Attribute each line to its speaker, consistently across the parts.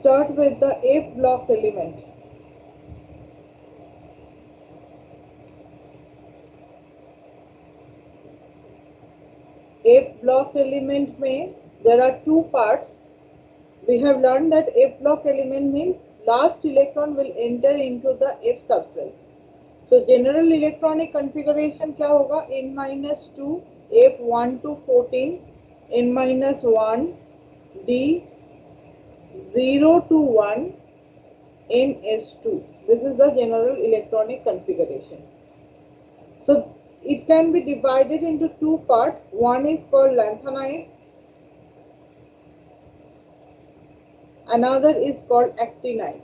Speaker 1: start with the F block element. F block element में there are two parts. We have learned that F block element means last electron will enter into the F subcell. So general electronic configuration क्या होगा? n-2 F1 to 14 n-1 d 0 to 1 ns2. This is the general electronic configuration. So it can be divided into two parts. One is called lanthanide, another is called actinides.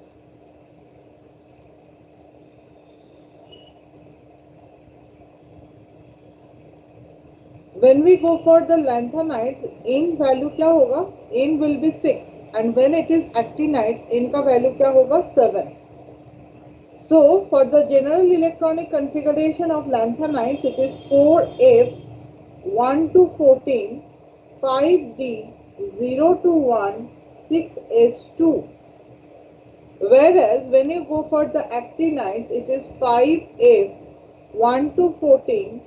Speaker 1: When we go for the lanthanides, n value क्या होगा? N will be 6, and when it is actinides, n का value क्या होगा? 7. So for the general electronic configuration of lanthanides, it is 4F 1 to 14 5D 0 to 1 6S2. Whereas when you go for the actinides, it is 5F 1 to 14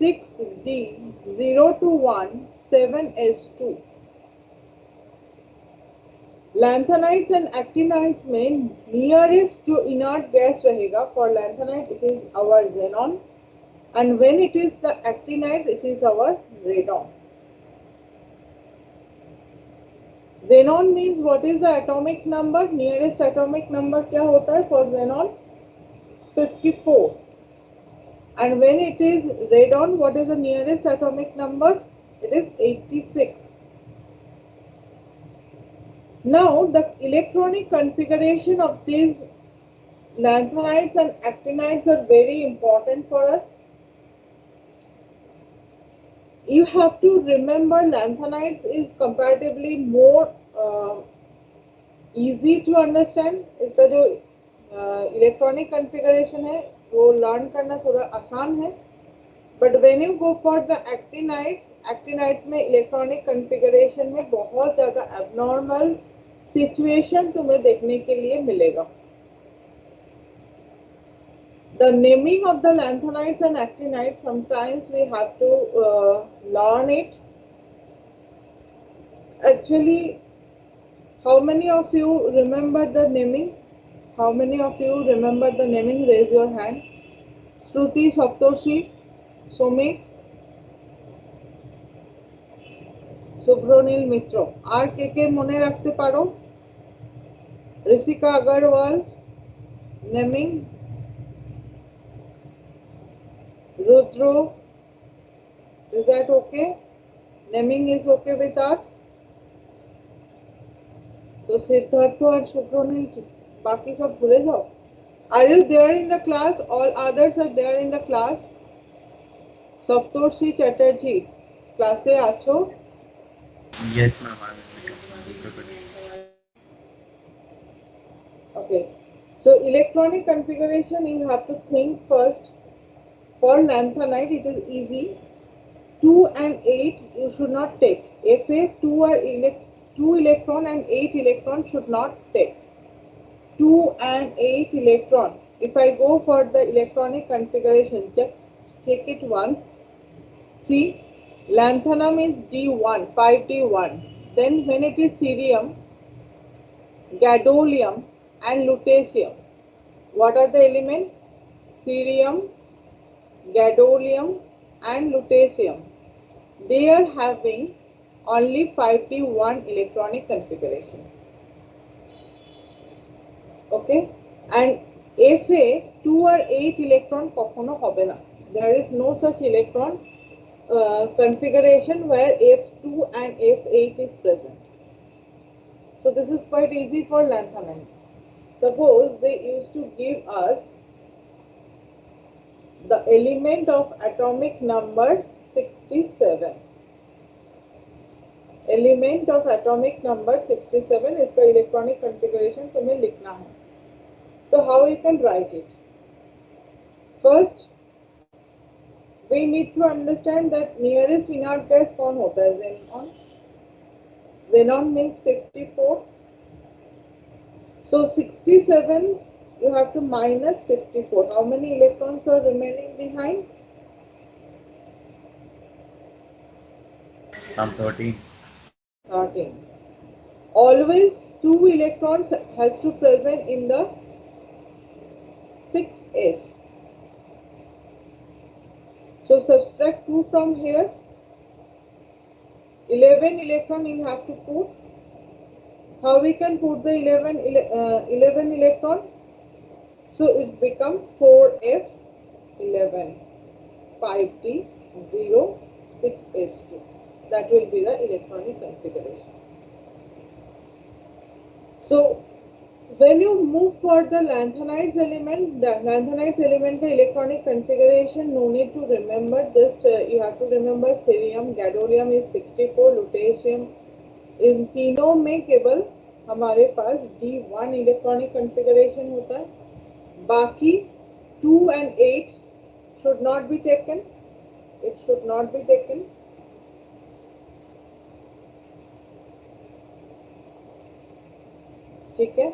Speaker 1: 6D 0 to 1 7S2. Lanthanides and actinides में nearest to inert gas रहेगा. For lanthanide it is our xenon, and when it is the actinides it is our radon. Xenon means what is the atomic number? Nearest atomic number क्या होता है for xenon? 54. And when it is radon, what is the nearest atomic number? It is 86. Now the electronic configuration of these lanthanides and actinides are very important for us. You have to remember lanthanides is comparatively more easy to understand. इसका जो electronic configuration है वो learn करना थोड़ा आसान है. But when you go for the actinides में electronic configuration में बहुत ज़्यादा abnormal situation तुम्हें देखने के लिए मिलेगा. The naming of the lanthanides and actinides, sometimes we have to learn it. Actually, how many of you remember the naming? How many of you remember the naming? Raise your hand. Shruti, Saptorshi, Sumit, Subhronil Mitro. আর কে কে মনে রাখতে পারো? Rishika Agarwal, naming. Rudro, is that okay? Naming is okay with us? So Siddhartha and Subhronil, बाकी सब भूले जाओ. Are you there in the class? All others are there in the class. Saptorshi Chatterjee, class এ আছো?
Speaker 2: Yes, ma'am.
Speaker 1: Okay. So electronic configuration, you have to think first. For lanthanide, it is easy. 2 and 8 you should not take. Fa 2 electron and 8 electron should not take. 2 and 8 electron. If I go for the electronic configuration, just take it once. See, lanthanum is D1, 5D1. Then when it is cerium, gadolinium and lutetium, what are the elements? Cerium, gadolinium and lutetium. They are having only 5D1 electronic configuration. Okay, and Fa 2 or 8 electron কখনো হবে না. There is no such electron configuration where F2 and F8 is present. So this is quite easy for lanthanides. Suppose they used to give us the element of atomic number 67. Element of atomic number 67 is the electronic configuration तुम्हें लिखना है. So how you can write it? First, we need to understand that nearest inert gas कौन होता है? Xenon. Xenon means 54. So 67 you have to minus 54. How many electrons are remaining behind?
Speaker 2: 13.
Speaker 1: 13. Always 2 electrons has to present in the 6s. So subtract 2 from here. 11 electron you have to put. How we can put the 11 electron? So it becomes 4f11, 5d, 0, 6s2. That will be the electronic configuration. So when you move for the lanthanides element, the electronic configuration, no need to remember, just you have to remember cerium, gadolinium is 64, lutetium. इन तीनों में केवल हमारे पास D1 electronic configuration होता है, बाकी 2 and 8 should not be taken. It should not be taken. ठीक है.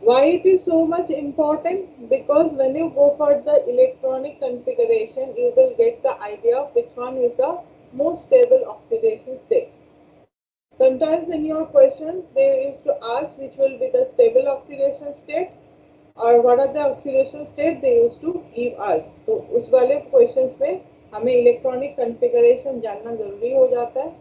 Speaker 1: Why it is so much important? Because when you go for the electronic configuration, you will get the idea of which one is the most stable oxidation state. Sometimes in your questions, they used to ask which will be the stable oxidation state or what are the oxidation state they used to give us. तो उस वाले questions में हमें electronic configuration जानना जरूरी हो जाता है.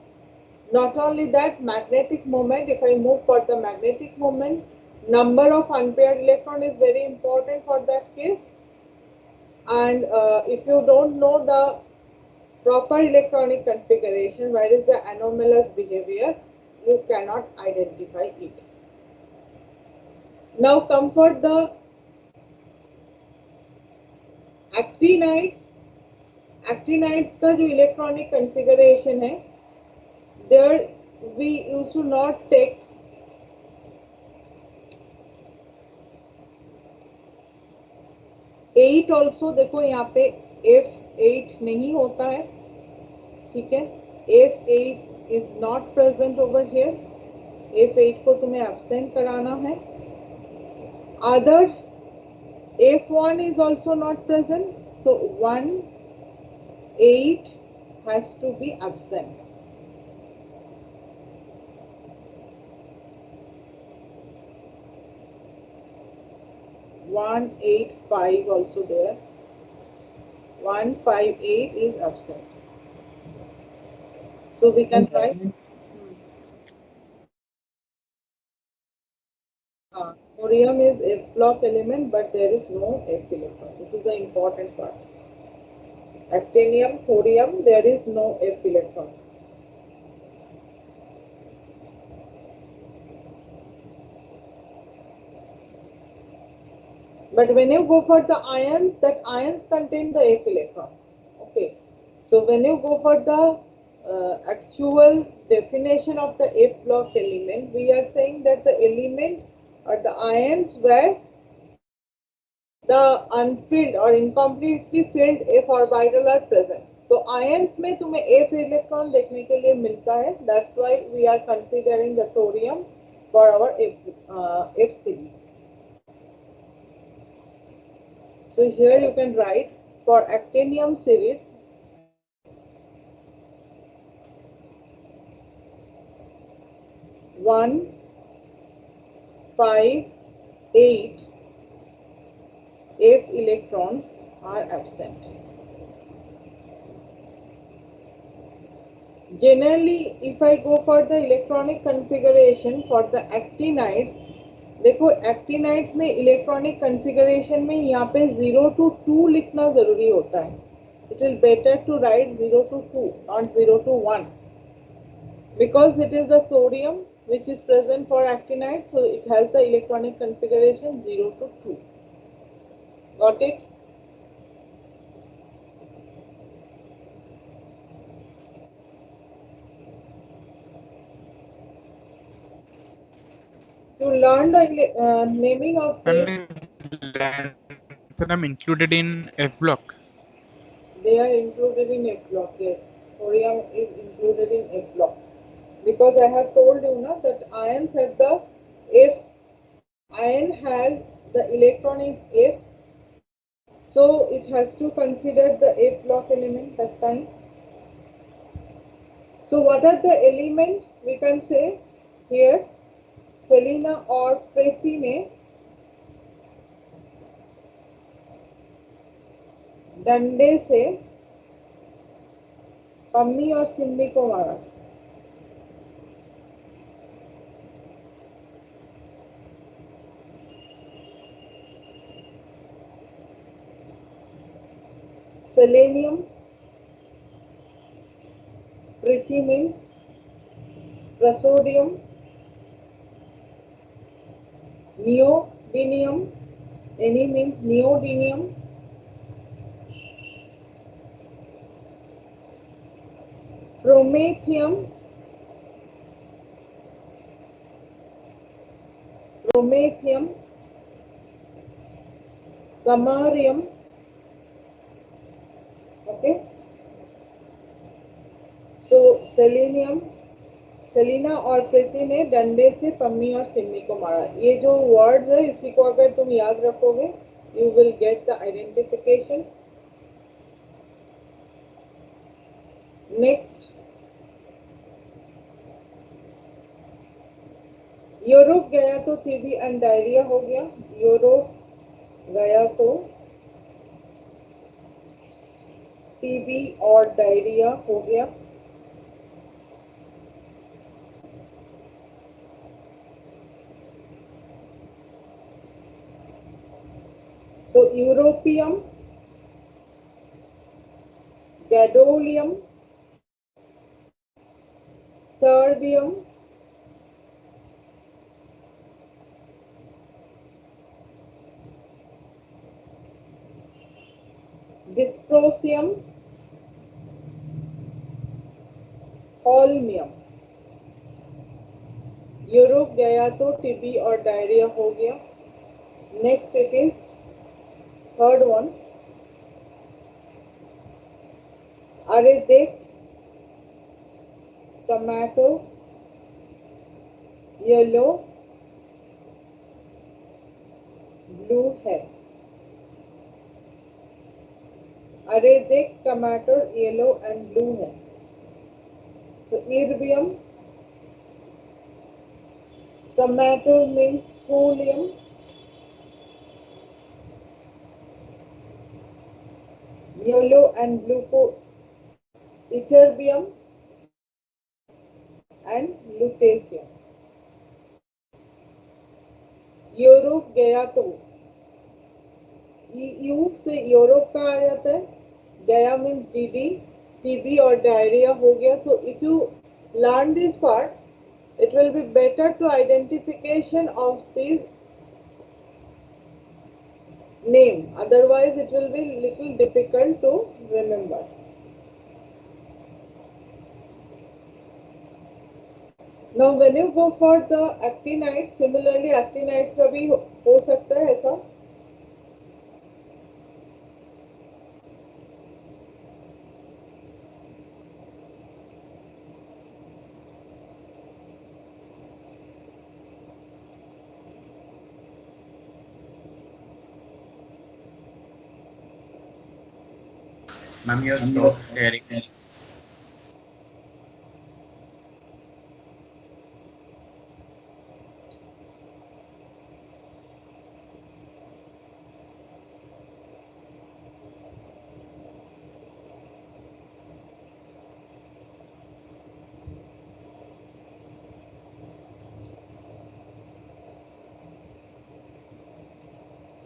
Speaker 1: Not only that, magnetic moment, if I move for the magnetic moment, number of unpaired electron is very important for that case. And if you don't know the proper electronic configuration, where is the anomalous behavior, you cannot identify it. Now come for the actinides. Actinides का जो electronic configuration है, there we used to not take 8 also. देखो यहाँ पे F8 नहीं होता है, ठीक है. F8 is not present over here. F8 को तुम्हें absent कराना है. Other F1 is also not present, so 1, 8 has to be absent. One, 8, 5 also there. 1, 5, 8 is absent. So we can write. Thorium is F block element, but there is no F electron. This is the important part. Actinium, thorium, there is no F electron. But when you go for the ions, that ions contain the F electron. Okay. So when you go for the actual definition of the F block element, we are saying that the element or the ions where the unfilled or incompletely filled F orbital are present. तो ions में तुम्हें F electron देखने के लिए मिलता है. That's why we are considering the thorium for our F series. So here you can write for actinium series, one, 5, 8 F electrons are absent. Generally, if I go for the electronic configuration for the actinides, देखो actinides में electronic configuration में यहाँ पे 0 to 2 लिखना जरूरी होता है. It will better to write 0 to 2, not 0 to 1, because it is the thorium which is present for actinide, so it has the electronic configuration 0 to 2. Got it? To learn the naming of the,
Speaker 3: lanthanum included in F block.
Speaker 1: they are included in F block. Yes, thorium is included in F block, because I have told you now that ions have the F iron has the electron is F, so it has to consider the F block element that time. So what are the elements? We can say here selena or prathine डंडे से पम्मी और सिम्मी को मारा. Selenium, Prithi means praseodymium, neodymium, Annie means neodymium, promethium, samarium. Okay, so selenium, Selina और प्रीति ने डंडे से पम्मी और सिम्मी को मारा. ये जो वर्ड्स है इसी को अगर तुम याद रखोगे you will get the identification. Next, Europe गया तो टीबी एंड डायरिया हो गया. यूरोप गया तो टीबी और डायरिया हो गया. So Europium, Gadolium, Terbium, Dysprosium, Holmium. Europe गया तो टीबी और डायरिया हो गया. Next it is third one. अरे देख टमाटो येलो ब्लू है. अरे देख टमाटो येलो एंड ब्लू है. सो इर्बियम, tomato means thulium, yellow and blue को ytterbium and lutetium. यूरोप गया तो EU से यूरोप का आ जाता है. गया मीन्स जीडी, टीबी और डायरिया हो गया. So if you learn this part it will be better to identification of these name, otherwise it will be little difficult to remember. Now when you go for the actinides, similarly actinides का भी हो सकता है ऐसा.
Speaker 2: Ma'am, you have stopped sharing.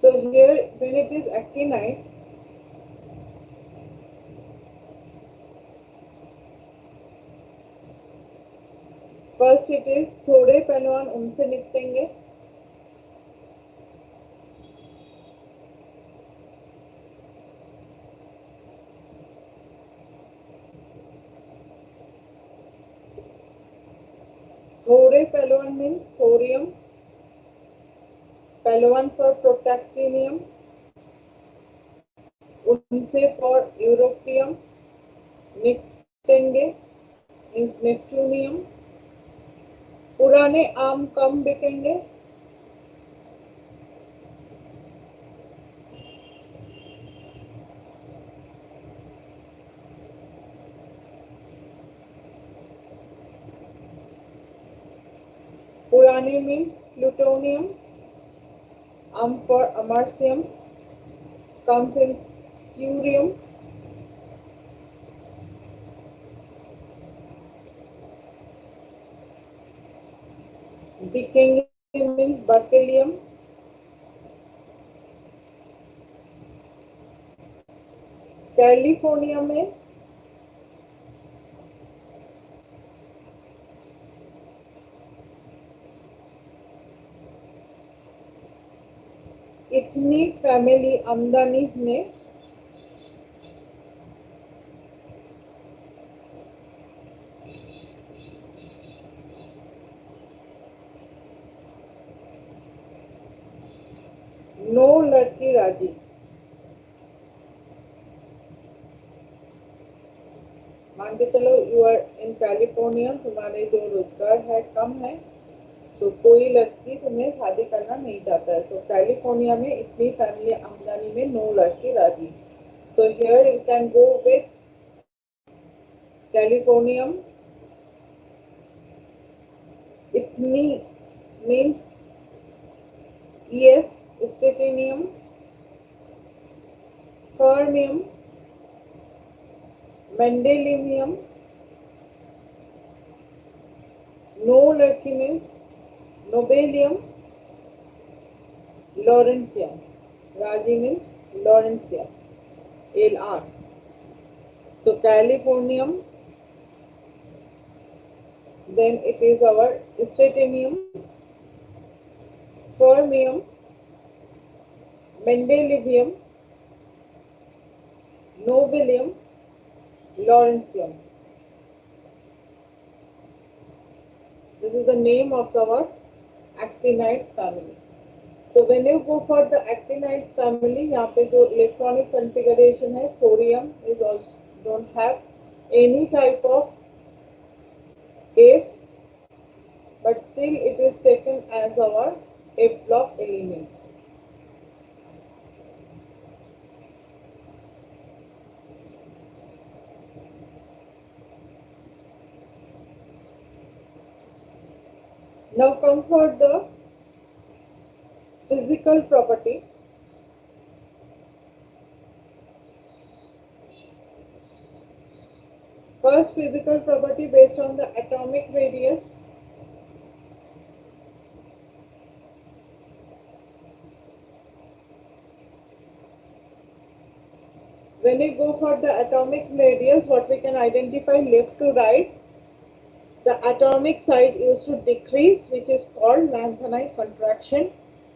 Speaker 1: So here when it is actinides, first it is थोड़े पेनवान उनसे निपटेंगे. थोड़े पेलवन मीन्स थोरियम, पेलवन फॉर प्रोटैक्टिनियम, उनसे फॉर यूरोपियम, निपटेंगे मीन्स नेप्ट्यूनियम. पुराने आम कम बिकेंगे. Uranium means plutonium. For americium comes in curium. Decanium means berkelium. California में इतनी फैमिली आमदनी में नो लड़की राजी. मान के चलो यू आर इन कैलिफोर्निया, तुम्हारे जो रोजगार है कम है, सो कोई लड़की तुम्हें शादी करना नहीं चाहता है. सो कैलिफोर्निया में इतनी फैमिली आमदनी में नो लड़की राजी. So here you can go with californium. इतनी मीन्स ES, स्टेटेनियम, फर्मियम, मेंडेलियम. नो लड़की मीन्स नोबेलियम, लॉरेंसियम. राजी means lawrencium, LR. So Californium, then it is our statinium, fermium, mendelevium, nobelium, lawrencium. This is the name of our actinide family. So when you go for the actinide family, यहाँ पे जो electronic configuration है, thorium is also don't have any type of F, but still it is taken as our F block element. Now come for the physical property. First physical property based on the atomic radius. When we go for the atomic radius, what we can identify left to right, the atomic side used to decrease, which is called lanthanide contraction,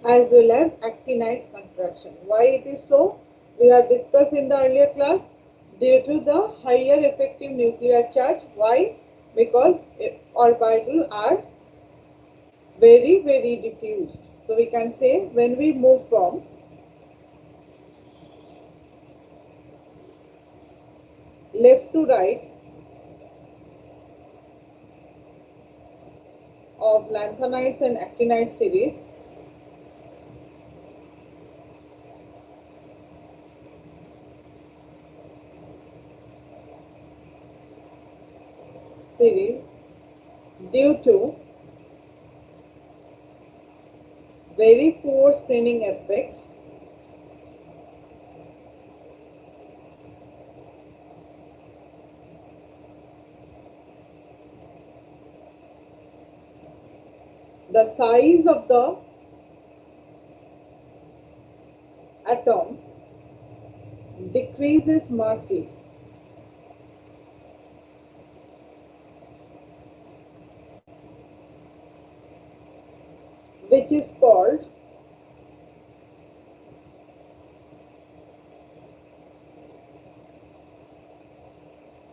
Speaker 1: as well as actinide contraction. Why it is so? We have discussed in the earlier class. Due to the higher effective nuclear charge. Why? Because orbitals are very, very diffused. So we can say when we move from left to right of lanthanides and actinide series, due to very poor screening effect, the size of the atom decreases markedly. Which is called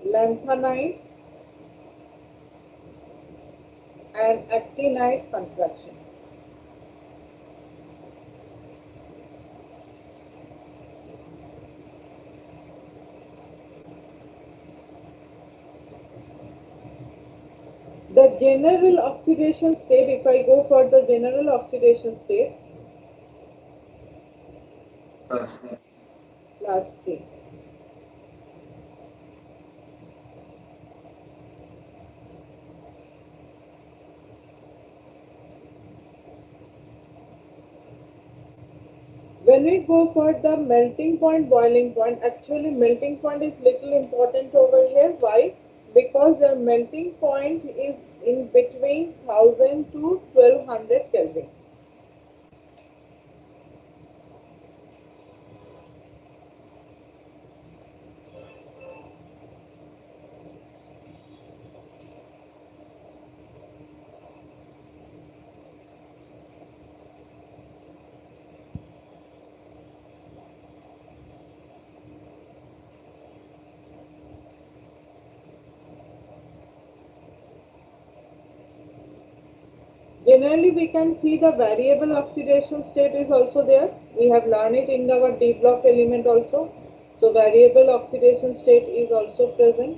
Speaker 1: lanthanide and actinide contraction. The general oxidation state, if I go for the general oxidation state, class C. When we go for the melting point, boiling point, actually melting point is little important over here. Why? Because the melting point is in between 1000 to 1200 Kelvin. Generally, we can see the variable oxidation state is also there. We have learned it in our D block element also. So variable oxidation state is also present.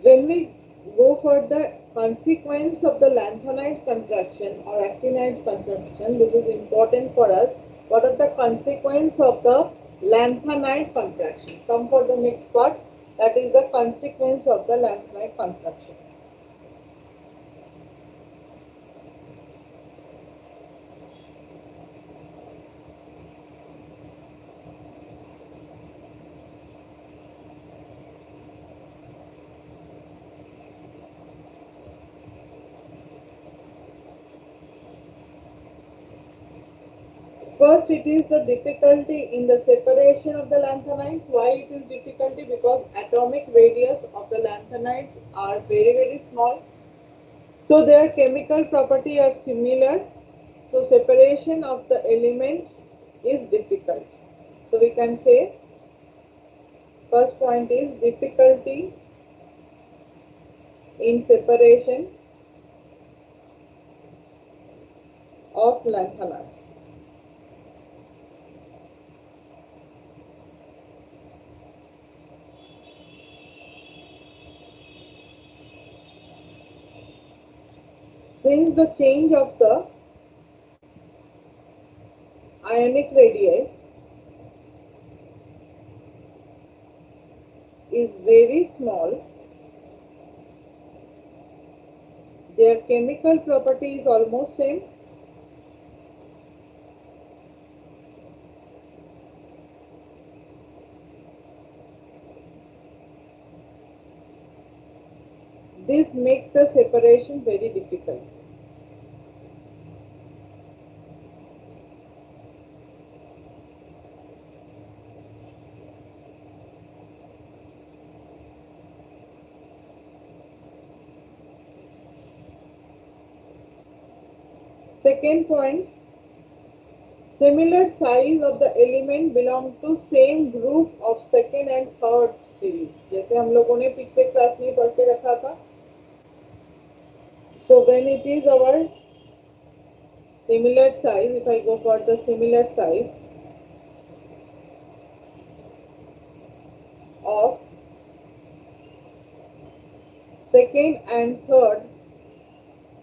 Speaker 1: When we go for the consequence of the lanthanide contraction or actinide contraction, this is important for us. What are the consequences of the lanthanide contraction? Come for the next part, that is the consequence of the lanthanide contraction. First, it is the difficulty in the separation of the lanthanides. Why it is difficulty? Because atomic radius of the lanthanides are very small. So their chemical property are similar. So separation of the element is difficult. So we can say first point is difficulty in separation of lanthanides. Since the change of the ionic radius is very small, their chemical property is almost same. This makes the separation very difficult. Second point, similar size of the element belong to same group of second and third series. जैसे हम लोगों ने पिछले class में पढ़ के रखा था. So when it is our similar size, if I go for the similar size of second and third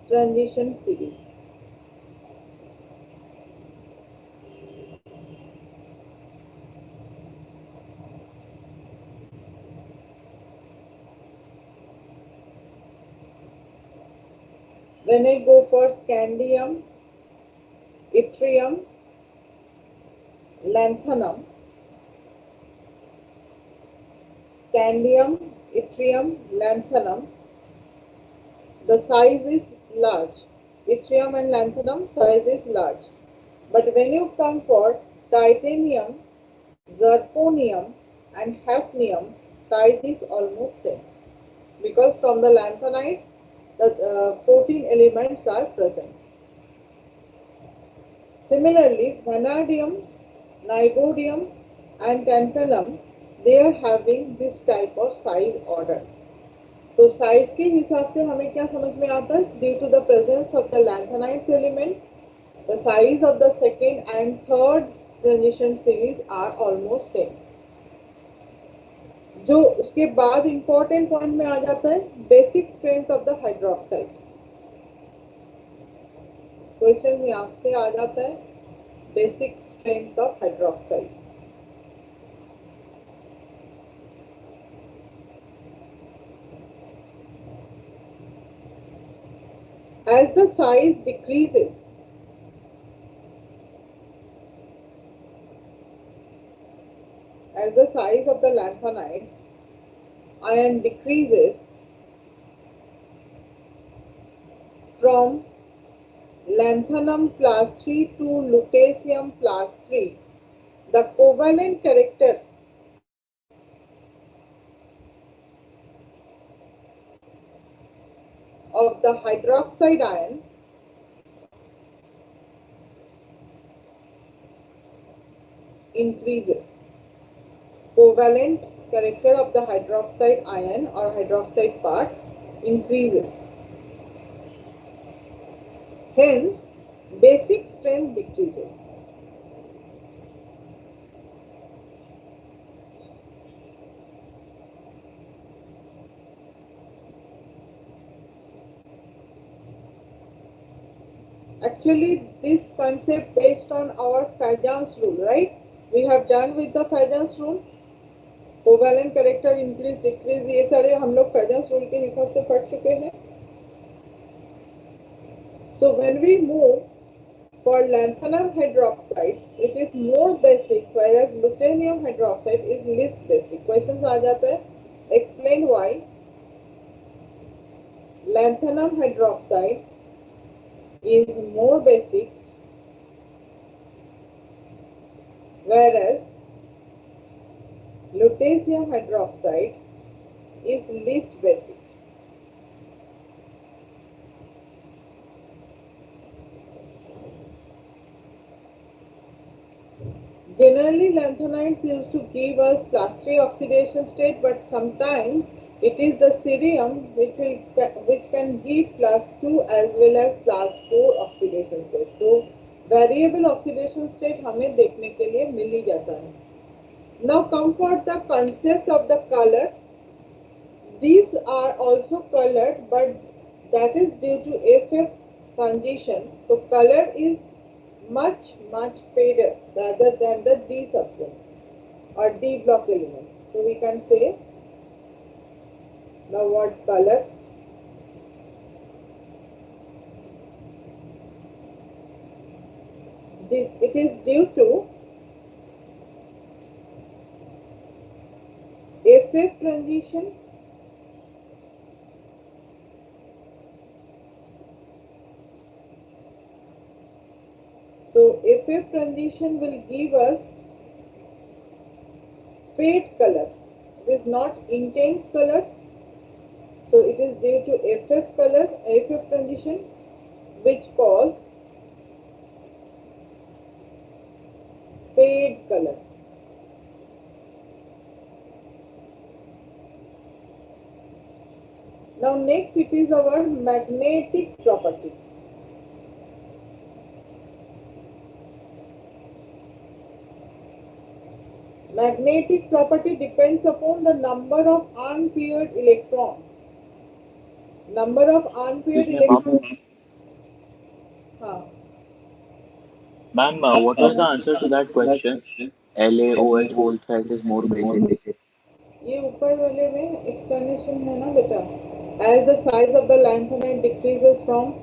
Speaker 1: transition series. When I go for scandium, yttrium, lanthanum, scandium, yttrium, lanthanum, the size is large. Yttrium and lanthanum size is large. But when you come for titanium, zirconium and hafnium, size is almost same. Because from the lanthanides, the 14 elements are present. Similarly, vanadium, niobium and tantalum, they are having this type of size order. तो size के हिसाब से हमें क्या समझ में आता है? Due to the presence of the lanthanides element, the size of the second and third transition series are almost same. जो उसके बाद इंपॉर्टेंट पॉइंट में आ जाता है basic strength of the hydroxide. Question यहाँ से आ जाता है basic strength of hydroxide. As the size decreases, as the size of the lanthanide ion decreases from lanthanum plus 3 to lutetium plus 3, the covalent character of the hydroxide ion increases. Covalent character of the hydroxide ion or hydroxide part increases. Hence, basic strength decreases. Actually, this concept based on our Fajans rule, right? We have done with the Fajans rule. Covalent character increase decrease ये सारे हम लोग फैजन्स rule के हिसाब से पढ़ चुके हैं। So when we move for lanthanum hydroxide, it is more basic, whereas lutetium hydroxide is least basic. Questions आ जाता है, explain why lanthanum hydroxide is more basic, whereas lutetium hydroxide is least basic. Generally, lanthanides used to give us plus 3 oxidation state, but sometimes it is the cerium which can give plus 2 as well as plus 4 oxidation state. तो variable oxidation state हमें देखने के लिए मिल ही जाता है। Now come for the concept of the color. These are also colored, but that is due to FF transition. So color is much faded rather than the D substance or D block element. So we can say the word color. It is due to FF transition So FF transition will give us fade color. It is not intense color. So it is due to FF color, FF transition, which cause fade color. Now next it is our magnetic property. Magnetic property depends upon the number of unpaired electrons. Number of unpaired electrons.
Speaker 4: Ma'am, what was the answer to that question? LaOH whole thrice is more basic.
Speaker 1: ये ऊपर वाले में explanation है ना बेटा. As the size of the lanthanide decreases from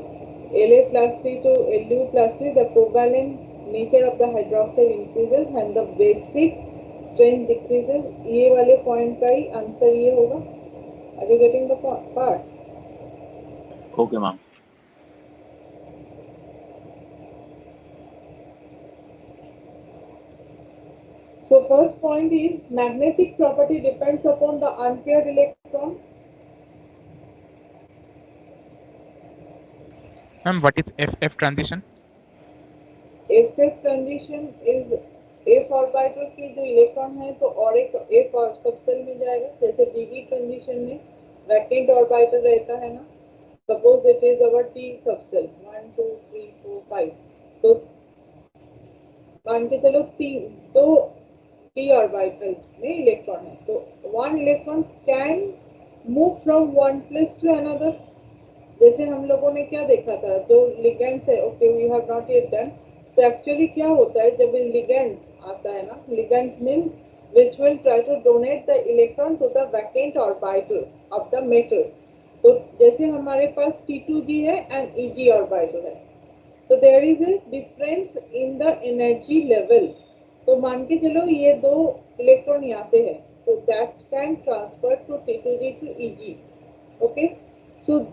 Speaker 1: La plus 3 to Lu plus 3, the covalent nature of the hydroxide increases and the basic strength decreases. ये वाले point का ही answer ये होगा. Are you getting the part?
Speaker 4: Okay, ma'am.
Speaker 1: So first point is magnetic property depends upon the unpaired electron.
Speaker 3: Ma'am, what is FF transition?
Speaker 1: FF transition is F orbital के जो electron है तो और एक F और subshell में जाएगा. जैसे DD ट्रांजिशन में वैकेंट ऑर्बिटल रहता है ना. Suppose it is our T subshell 1 2 3 4 5. तो मान के चलो दो T ऑर्बिटल में इलेक्ट्रॉन है तो one electron can move from one place to another. जैसे हम लोगों ने क्या देखा था, जो लिगेंड्स है, okay we have not yet done. So actually क्या होता है जब लिगेंड्स आता है ना, ligands means which will try to donate the electron to the vacant orbital of the metal. तो जैसे हमारे पास T2g है एंड Eg ऑर्बिटल है, तो there is a difference in the energy level. तो मान के चलो ये दो इलेक्ट्रॉन यहाँ से है, तो that can transfer to T2g to Eg. Okay, so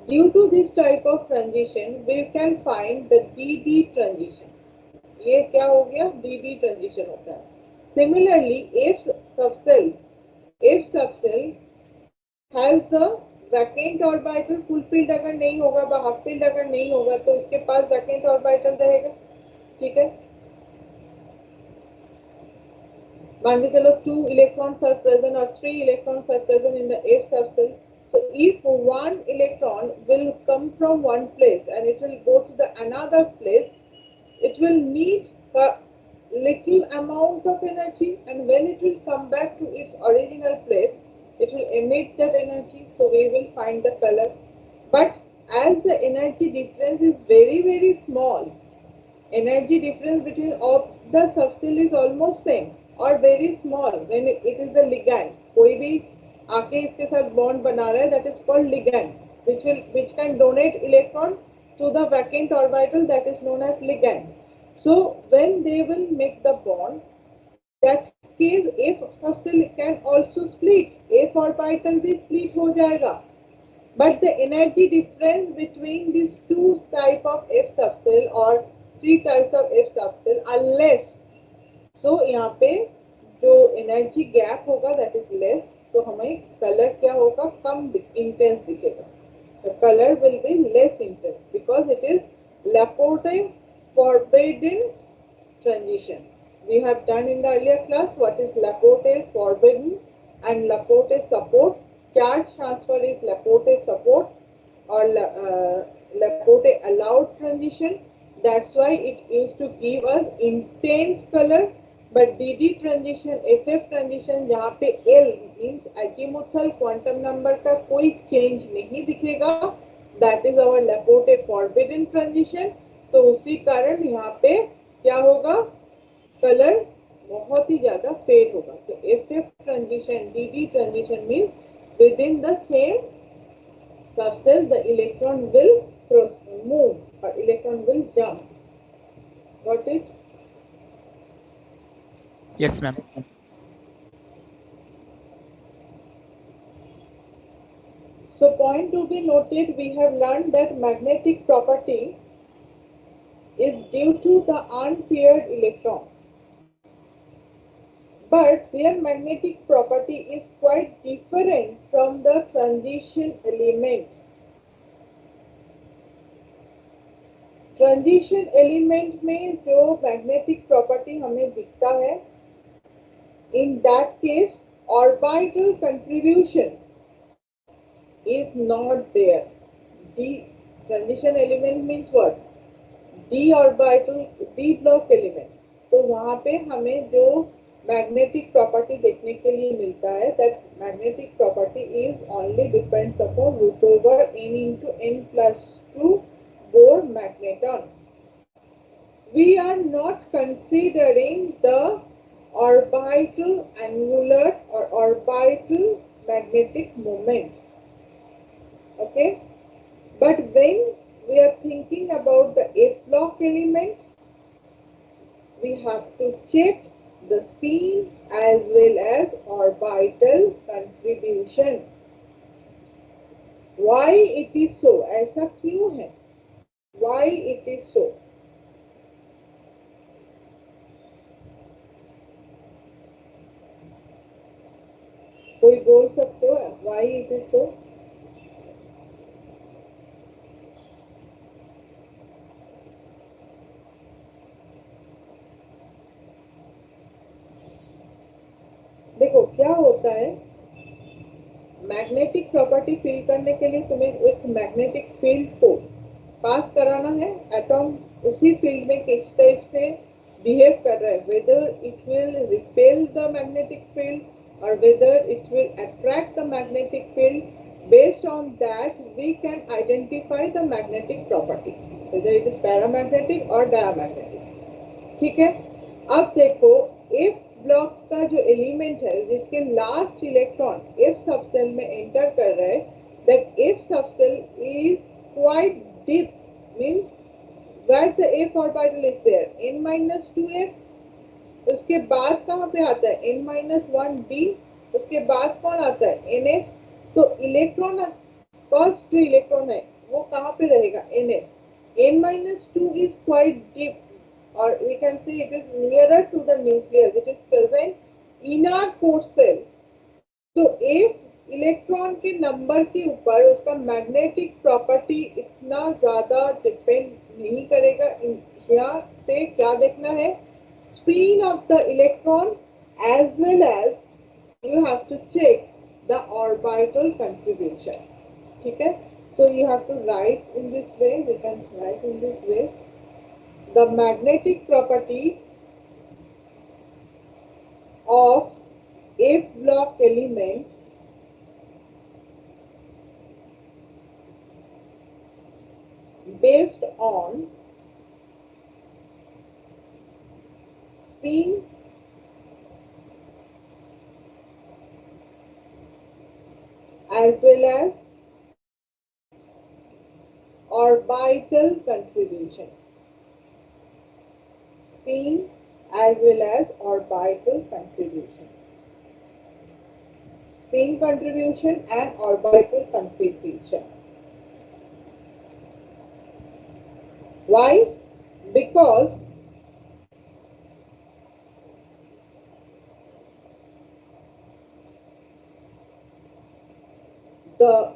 Speaker 1: due to this type of transition we can find the dd transition. ये क्या हो गया, dd transition होता है. Similarly, if subcell has the vacant orbital fulfilled अगर नहीं होगा, half filled अगर नहीं होगा, तो इसके पास vacant orbital रहेगा. ठीक है, मान के चलो 2 electrons are present or 3 electrons are present in the F subcell. So if one electron will come from one place and it will go to the another place, it will need a little amount of energy, and when it will come back to its original place, it will emit that energy. So we will find the color. But as the energy difference is very very small, energy difference between of the subcell is almost same or very small when it is the ligand. कोई भी आके इसके साथ bond बना रहा है, that is called ligand, which can donate electron to the vacant orbital, that is known as ligand. So when they will make the bond, that case F subcell can also split, F orbital भी split हो जाएगा, but the energy difference between these two type of F subcell or 3 types of F subcell are less. So यहाँ पे जो energy gap होगा that is less, तो हमें colour क्या होगा, कम इंटेंस दिखेगा. The color will be less intense because it is Laporte forbidden transition. We have done in the earlier class what is Laporte forbidden and Laporte support. Charge transfer is Laporte support or Laporte allowed transition. That's why it used to give us intense color. But DD transition, FF transition, जहाँ पे L means azimuthal quantum number का कोई change नहीं दिखेगा, that is our Laporte forbidden transition. तो उसी कारण यहाँ पे क्या होगा, कलर बहुत ही ज्यादा फेड होगा. तो FF transition, DD transition means within the same subcell the electron will move or electron will jump. Got it?
Speaker 3: Yes, ma'am.
Speaker 1: So point to be noted, we have learned that magnetic property is due to the unpaired electron. But their magnetic property is quite different from the transition element. Transition element में जो magnetic property हमें दिखता है, in that case orbital contribution is not there. D transition element means what? D orbital, D block element. तो वहाँ पे हमें जो magnetic property देखने के लिए मिलता है, that magnetic property is only depends upon root over n into n plus 2 Bohr magneton. We are not considering the orbital angular or orbital magnetic moment. Okay, but when we are thinking about the F block element, we have to check the spin as well as orbital contribution. Why it is so? ऐसा क्यों है? Why it is so? कोई बोल सकते हो why it is so? देखो क्या होता है, मैग्नेटिक प्रॉपर्टी फिल करने के लिए तुम्हें एक मैग्नेटिक फील्ड को पास कराना है. एटॉम उसी फील्ड में किस टाइप से बिहेव कर रहा है, whether it will repel the magnetic field or whether it will attract the magnetic field. Based on that, we can identify the magnetic property, whether it is paramagnetic or diamagnetic. ठीक है. अब देखो F block का जो element है जिसके last electron F subshell में enter कर रहा है, that F subcell is quite deep, means where the F orbital is there, n-2f. उसके बाद कहाँ पे आता है n-1d, उसके बाद कौन आता है ns. तो इलेक्ट्रॉन फर्स्ट जो इलेक्ट्रॉन है वो कहाँ पे रहेगा ns. n-2 is quite deep, or we can say it is nearer to the nucleus, it is present in our core cell. तो एक इलेक्ट्रॉन के नंबर के ऊपर उसका मैग्नेटिक प्रॉपर्टी इतना ज्यादा डिपेंड नहीं करेगा. यहाँ पे क्या देखना है, spin of the electron as well as you have to check the orbital contribution. ठीक है. So you have to write in this way, we can write in this way the magnetic property of F block element based on spin as well as orbital contribution. Spin as well as orbital contribution. Spin contribution and orbital contribution. Why? Because the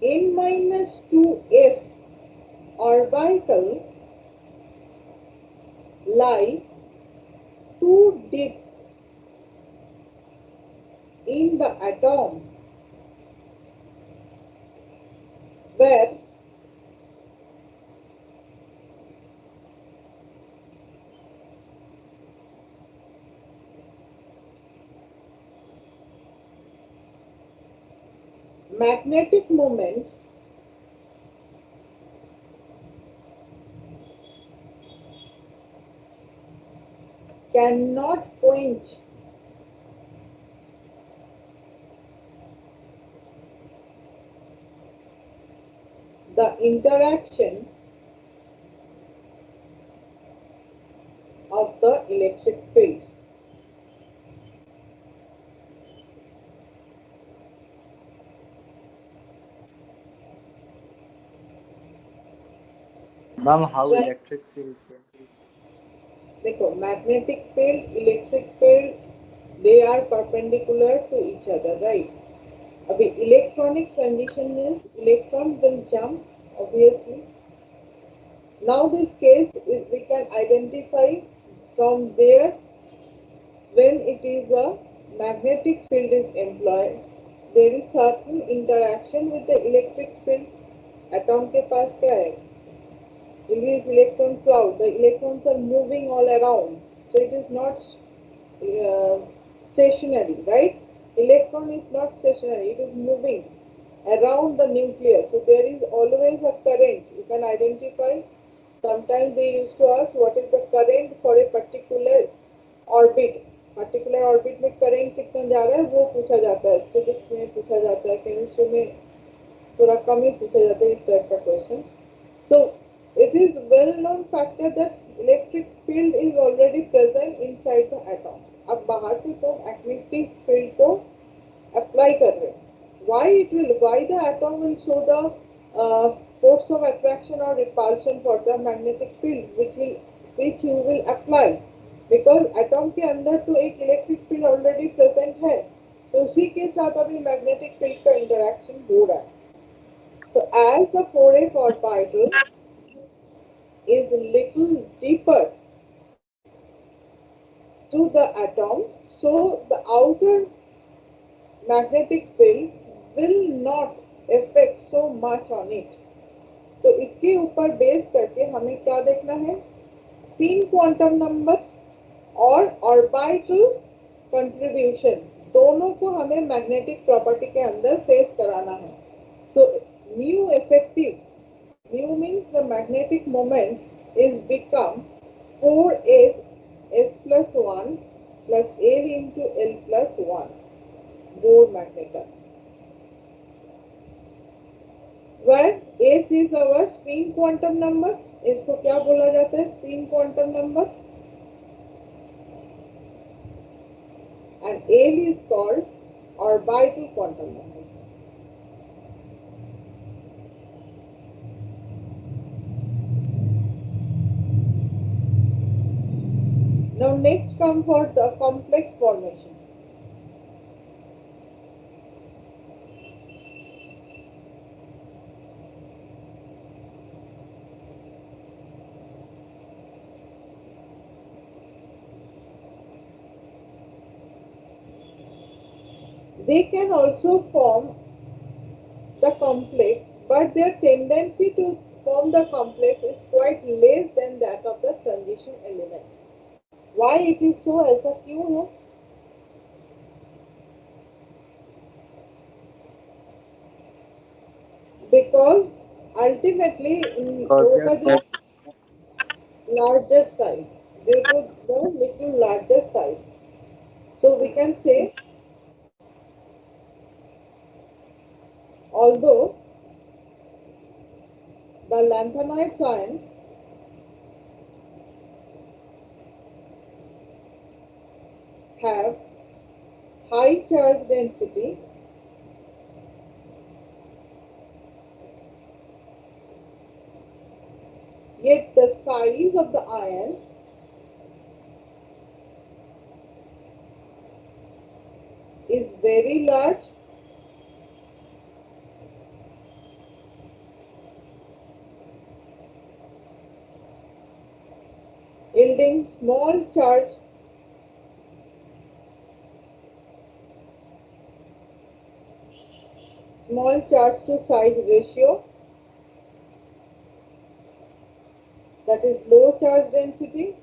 Speaker 1: n-2f orbital lie too deep in the atom where magnetic moment cannot quench the interaction of the electric field.
Speaker 5: Ma'am, how
Speaker 1: Right.
Speaker 5: electric field can
Speaker 1: देखो magnetic field, electric field, they are perpendicular to each other, right? अभी electronic transition means electron will jump obviously. Now this case is we can identify from there when it is a magnetic field is employed, there is certain interaction with the electric field. Atom के पास क्या है? It is electron cloud. The electrons are moving all around, so it is not stationary, right? Electron is not stationary; it is moving around the nucleus. So there is always a current. You can identify. Sometimes they used to ask what is the current for a particular orbit. Particular orbit में current कितना जा रहा है वो पूछा जाता है. Physics में पूछा जाता है. Chemistry में थोड़ा कम ही पूछा जाता है इस टाइप का question. So it is well known factor that electric field is already present inside the atom. अब बाहर से तो magnetic field को apply कर रहे हैं. Why the atom will show the force of attraction or repulsion for the magnetic field which you will apply, because atom के अंदर तो एक electric field already present है, तो उसी के साथ अभी magnetic field का interaction हो रहा है. So as the 4f orbital is little deeper to the atom, so the outer magnetic field will not affect so much on it. तो इसके ऊपर बेस करके हमें क्या देखना है, स्पिन क्वांटम नंबर और ऑर्बिटल कंट्रीब्यूशन दोनों को हमें मैग्नेटिक प्रॉपर्टी के अंदर फेस कराना है. So mu effective, mu means the magnetic moment is become 4s s plus 1 plus L into L plus 1 Bohr magnetar, where s is our spin quantum number. इसको क्या बोला जाता है? Spin quantum number. And L is called orbital quantum number. Now next come for the complex formation. They can also form the complex, but their tendency to form the complex is quite less than that of the transition element. Why it is so? ऐसा क्यों है? Because ultimately
Speaker 5: Because
Speaker 1: the larger size, due to the little larger size. So we can say, although the lanthanoid ion have high charge density, yet the size of the ion is very large, yielding small charge to size ratio, that is low charge density.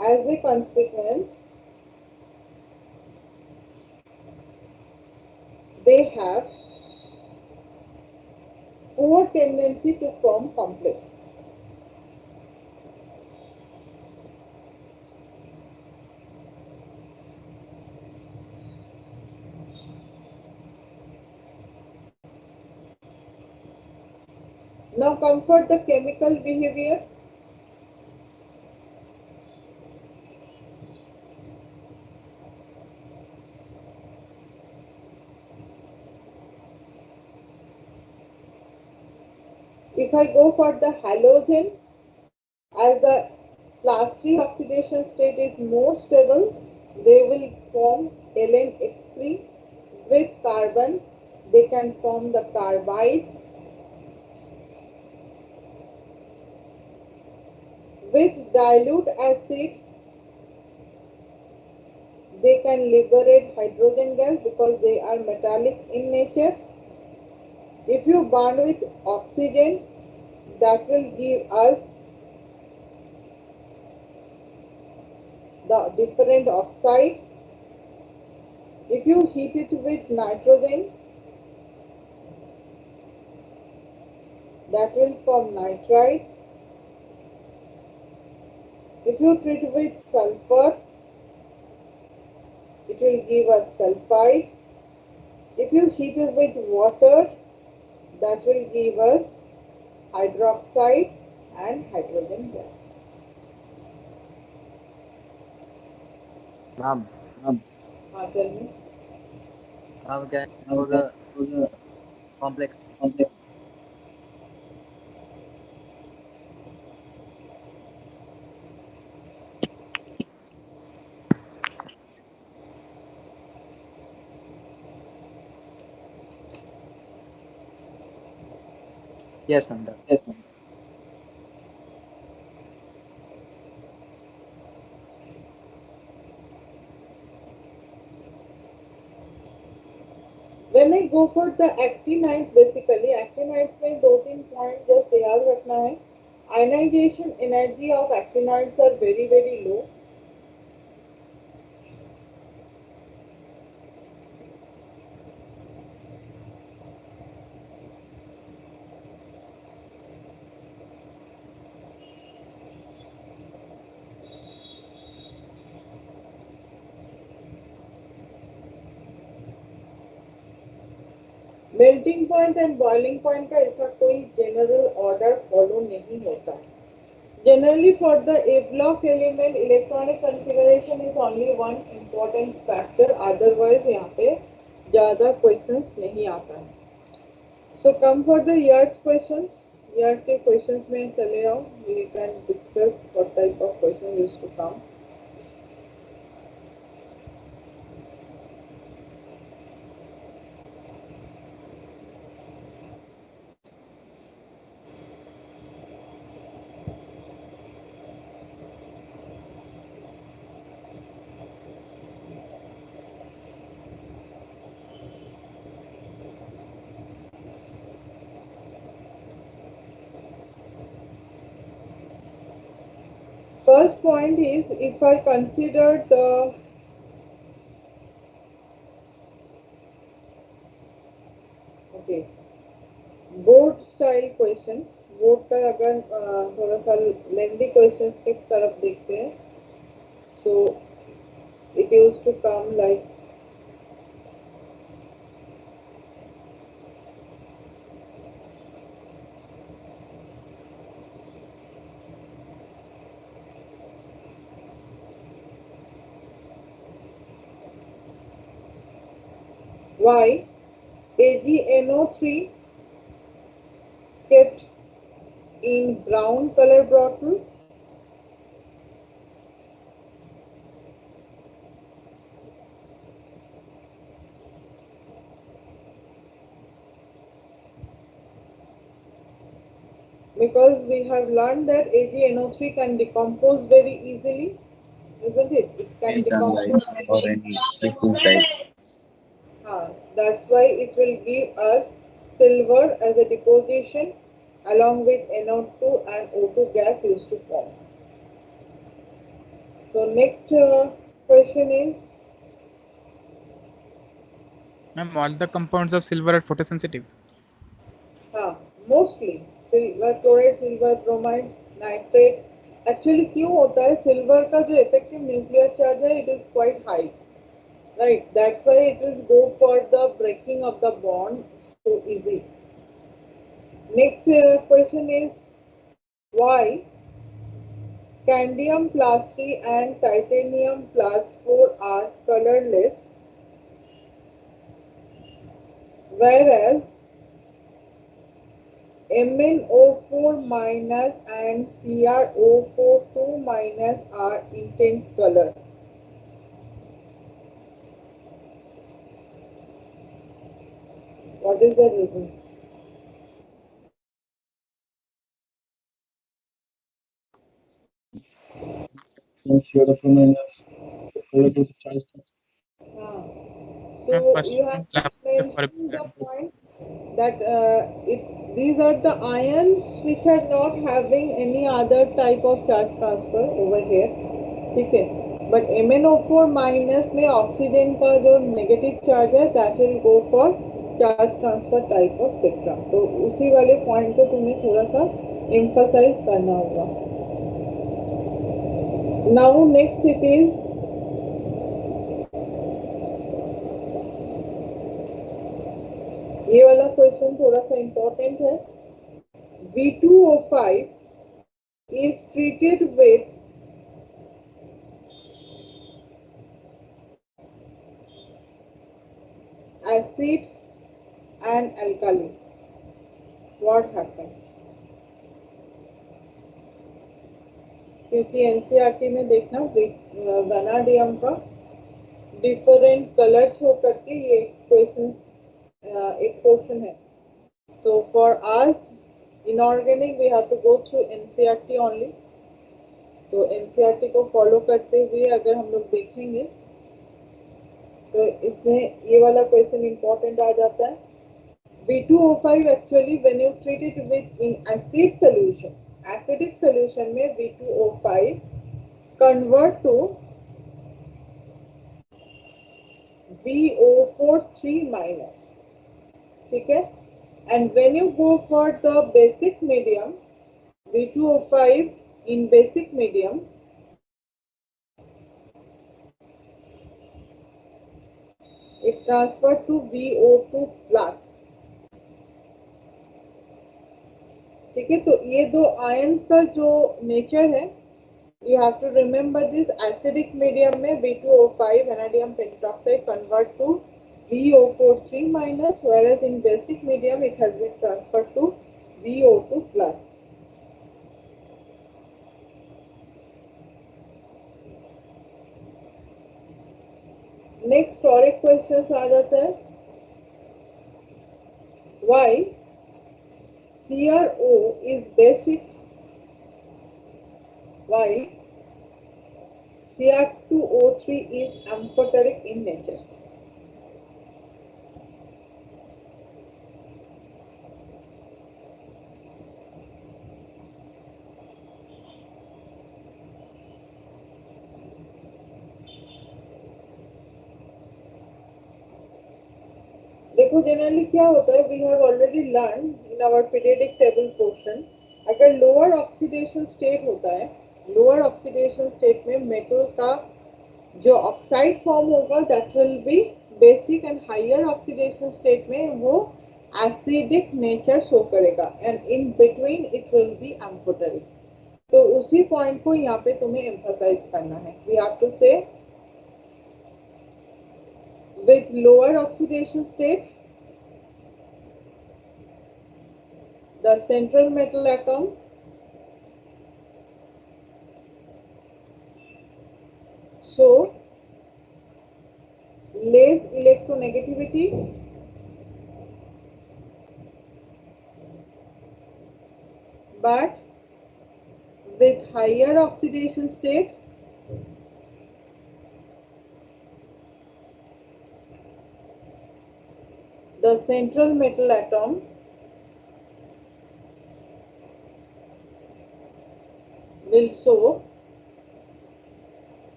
Speaker 1: As a consequence, they have poor tendency to form complex. Now come for the chemical behavior. If I go for the halogen, as the class 3 oxidation state is more stable, they will form LnX3 with carbon. They can form the carbide. With dilute acid, they can liberate hydrogen gas because they are metallic in nature. If you bond with oxygen, that will give us the different oxide. If you heat it with nitrogen, that will form nitride. If you treat with sulfur, it will give us sulfide. If you heat it with water, that will give us hydroxide and hydrogen gas.
Speaker 5: ma'am,
Speaker 1: Tell me.
Speaker 5: can for the complex. Yes, ma'am.
Speaker 1: When I go for the actinides, basically actinides में दो तीन point just याद रखना है. ionization energy of actinoids are very, very low. Melting point and boiling point का इसका कोई general order follow नहीं होता. Generally, for the A block element, electronic configuration is only one important factor. Otherwise, यहाँ पे ज़्यादा questions नहीं आता है. So come for the years questions. Year के questions में चले आओ. We can discuss what type of questions used to come. First point is, if I consider the board style question, board का अगर थोड़ा सा लेंथी क्वेश्चन की तरफ देखते हैं, so it use to come like why AgNO3 kept in brown color bottle, because we have learned that AgNO3 can decompose very easily, isn't it? It can
Speaker 4: In sunlight
Speaker 1: decompose
Speaker 4: or any liquid type.
Speaker 1: That's why it will give us silver as a deposition along with NO2 and O2 gas used to form. So next question is,
Speaker 3: Ma'am, all the compounds of silver are photosensitive.
Speaker 1: mostly silver chloride, silver bromide, nitrate. Actually क्यों होता है, silver का जो effective nuclear charge है, it is quite high, right? That's why it is go for the breaking of the bond so easy. Next question is, why scandium plus 3 and titanium plus 4 are colorless, whereas MnO4 minus and CrO4 2 minus are intense color? What is the reason? So you have mentioned the point that these are the ions which are not having any other type of charge transfer over here, ठीक है? But MnO4 minus में oxygen का जो negative charge है, that will go for charge transfer type of spectrum. तो उसी वाले point को तुम्हें थोड़ा सा emphasize करना होगा. Now next it is, ये वाला क्वेश्चन थोड़ा सा इम्पोर्टेंट है. V2O5 is treated with acid and alkali. What happened? क्योंकि NCERT में देखना वेनाडियम का डिफरेंट कलर्स हो करके ये क्वेश्चन एक पोर्शन है. So for us inorganic we have to go through NCERT only. तो NCERT को फॉलो करते हुए अगर हम लोग देखेंगे तो इसमें ये वाला क्वेश्चन इम्पोर्टेंट आ जाता है. V2O5 actually when you treat it with in acid solution, acidic solution में V2O5 convert to VO4 minus, ठीक है. And when you go for the basic medium, V2O5 in basic medium, it transferred to VO2 plus. ठीक है, तो ये दो ions का जो नेचर है, you have to remember this. Acidic medium में V2O5 vanadium pentoxide convert to VO4 minus, whereas in basic medium it has been transferred to VO2 plus. Next और एक क्वेश्चन आ जाता है, why CrO is basic, why Cr2O3 is amphoteric in nature. देखो generally क्या होता है, we have already learn in our periodic table portion, अगर लोअर ऑक्सीडेशन स्टेट होता है, लोअर ऑक्सीडेशन स्टेट में मेटल का जो ऑक्साइड फॉर्म होगा that will be basic, and higher oxidation state में वो एसिडिक नेचर शो करेगा, and in between it will be amphoteric. तो उसी पॉइंट को यहाँ पे तुम्हें एम्फसाइज करना है. वी हैव टू से with lower oxidation state, the central metal atom show less electronegativity, but with higher oxidation state the central metal atom will show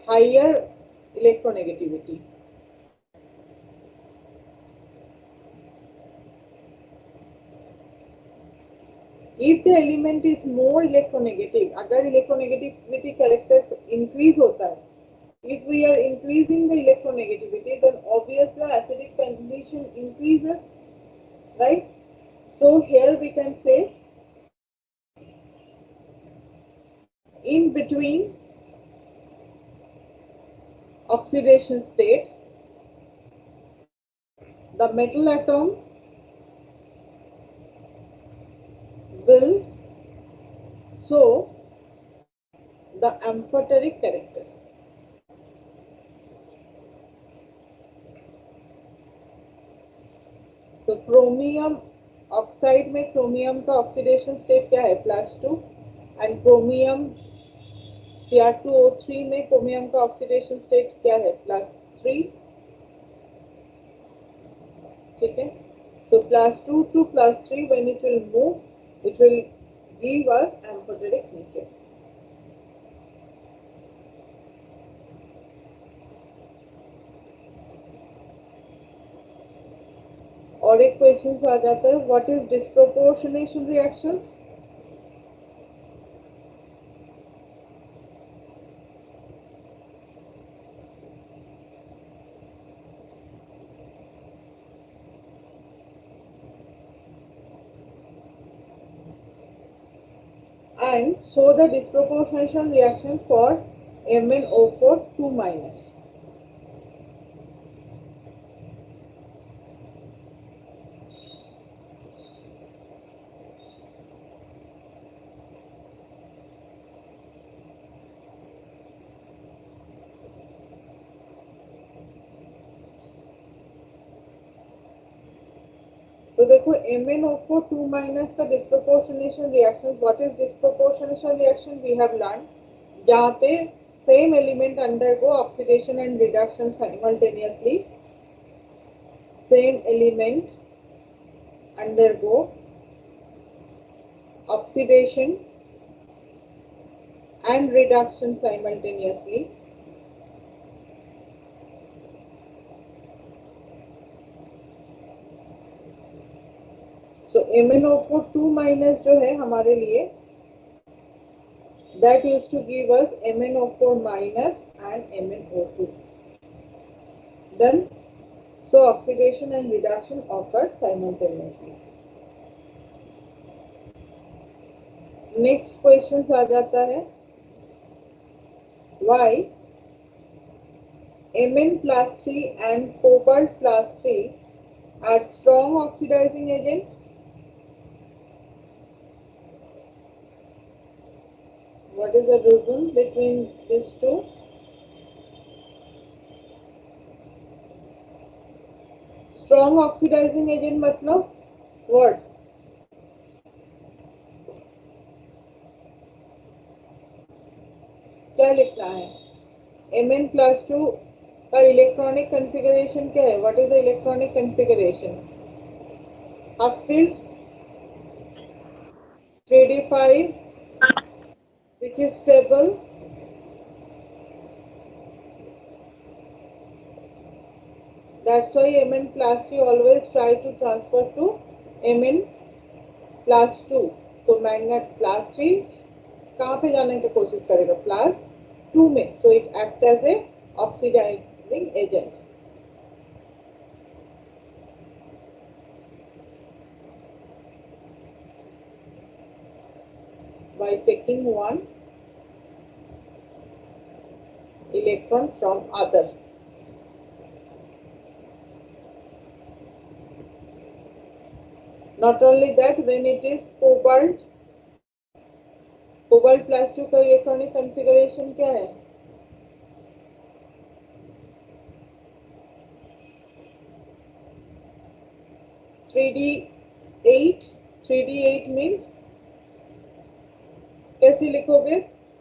Speaker 1: higher electronegativity. If the element is more electronegative, अगर electronegativity character increase होता है, if we are increasing the electronegativity, then obviously acidic condition increases, right? So here we can say in between oxidation state, the metal atom will show the amphoteric character. तो chromium oxide में chromium का oxidation state क्या है, +2, and chromium Cr2O3 में chromium का oxidation state क्या है, +3. ठीक है, so +2 to +3 when it will move, it will give us amphoteric nature. और एक क्वेश्चन आ जाता है, what is disproportionation reactions. And show the disproportionation reaction for MnO4 2 minus. तो देखो MnO4 2 minus का disproportionation reaction, what is disproportionation reaction, we have learn, जहाँ पे same element undergo oxidation and reduction simultaneously, same element undergo oxidation and reduction simultaneously. So MnO4 2 minus जो है हमारे लिए that used to give us MnO4 minus and MnO2. Done. So oxidation and reduction occur simultaneously. Next question आ जाता है why Mn plus 3 and cobalt plus 3 are strong oxidizing agent. What is the reason between these two? Strong oxidizing agent मतलब what? क्या लिखना है? Mn+2 का electronic configuration क्या है? What is the electronic configuration? Half filled 3d5 which is stable. That's why Mn+3 always try to transfer to Mn+2. तो magnet +3 कहाँ पे जाने की कोशिश करेगा? +2 में. So it acts as a oxidizing agent. By taking one electron from other. Not only that, when it is cobalt plus 2 का electronic configuration क्या है? (3d8) means कैसे लिखोगे?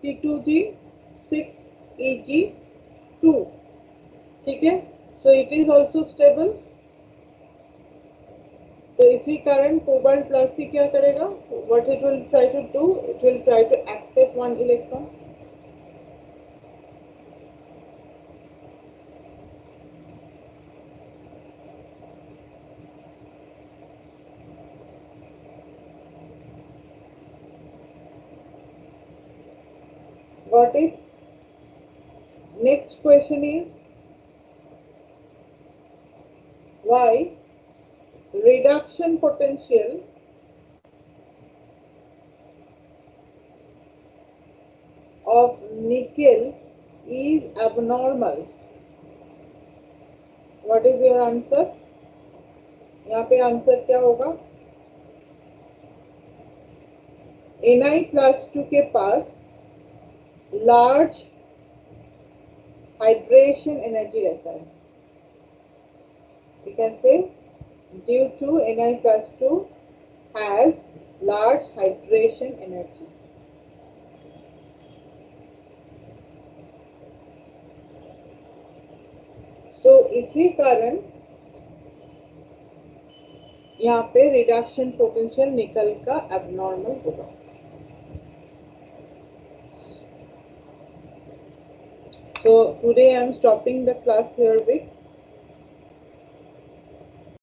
Speaker 1: T2G6Eg2. ठीक है? So it is also stable. तो इसी कारण कोबाल्ट प्लस थ्री क्या करेगा? What it will try to do? It will try to accept one electron. Got it? Next question is why reduction potential of nickel is abnormal. What is your answer? यहाँ पे answer क्या होगा? Na+2 के पास large hydration energy रहता है. You can say due to Na+2 has large hydration energy. So इसी कारण यहाँ पे रिडक्शन पोटेंशियल निकल का एबनॉर्मल होगा. So today I am stopping the class here with